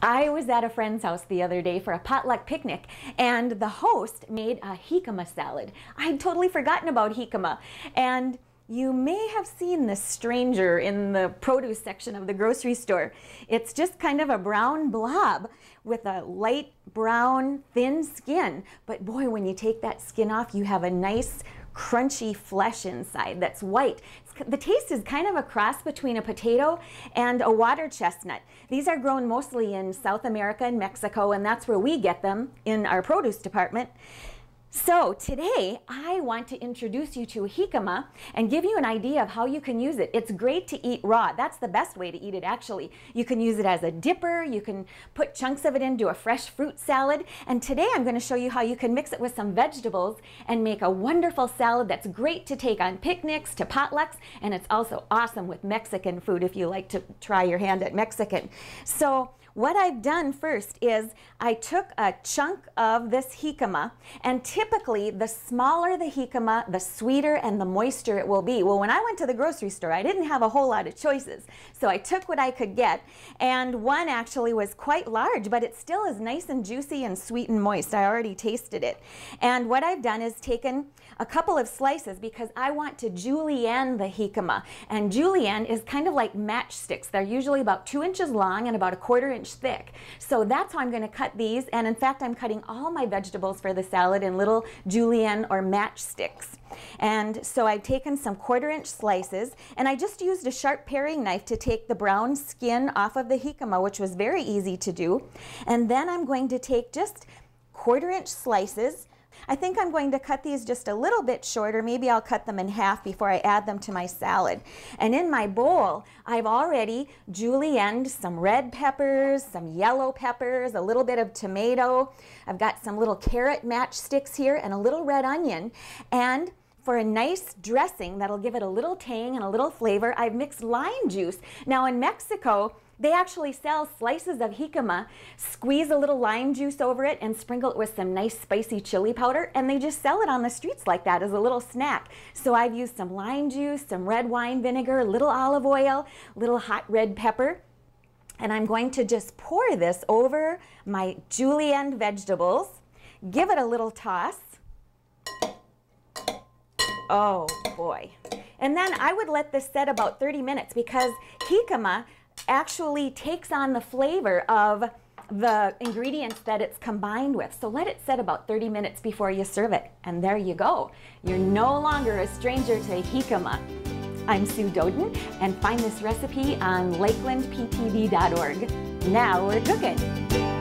I was at a friend's house the other day for a potluck picnic, and the host made a jicama salad. I'd totally forgotten about jicama, and you may have seen this stranger in the produce section of the grocery store. It's just kind of a brown blob with a light brown thin skin, but boy, when you take that skin off, you have a nice crunchy flesh inside that's white. The taste is kind of a cross between a potato and a water chestnut. These are grown mostly in South America and Mexico, and that's where we get them in our produce department. So today I want to introduce you to jicama and give you an idea of how you can use it. It's great to eat raw. That's the best way to eat it, actually. You can use it as a dipper. You can put chunks of it into a fresh fruit salad. And today I'm going to show you how you can mix it with some vegetables and make a wonderful salad that's great to take on picnics, to potlucks, and it's also awesome with Mexican food if you like to try your hand at Mexican. So what I've done first is I took a chunk of this jicama, and typically the smaller the jicama, the sweeter and the moister it will be. Well, when I went to the grocery store, I didn't have a whole lot of choices, so I took what I could get, and one actually was quite large, but it still is nice and juicy and sweet and moist. I already tasted it. And what I've done is taken a couple of slices because I want to julienne the jicama, and julienne is kind of like matchsticks. They're usually about 2 inches long and about a 1/4 inch thick. So that's how I'm going to cut these, and in fact I'm cutting all my vegetables for the salad in little julienne or matchsticks. And so I've taken some 1/4 inch slices, and I just used a sharp paring knife to take the brown skin off of the jicama, which was very easy to do. And then I'm going to take just 1/4 inch slices. I think I'm going to cut these just a little bit shorter. Maybe I'll cut them in half before I add them to my salad. And in my bowl, I've already julienned some red peppers, some yellow peppers, a little bit of tomato. I've got some little carrot matchsticks here and a little red onion. And for a nice dressing that'll give it a little tang and a little flavor, I've mixed lime juice. Now in Mexico, they actually sell slices of jicama, squeeze a little lime juice over it and sprinkle it with some nice spicy chili powder, and they just sell it on the streets like that as a little snack. So I've used some lime juice, some red wine vinegar, a little olive oil, little hot red pepper, and I'm going to just pour this over my julienne vegetables, give it a little toss. Oh boy. And then I would let this set about 30 minutes because jicama actually takes on the flavor of the ingredients that it's combined with. So let it set about 30 minutes before you serve it. And there you go. You're no longer a stranger to jicama. I'm Sue Doden, and find this recipe on lakelandptv.org. Now we're cooking.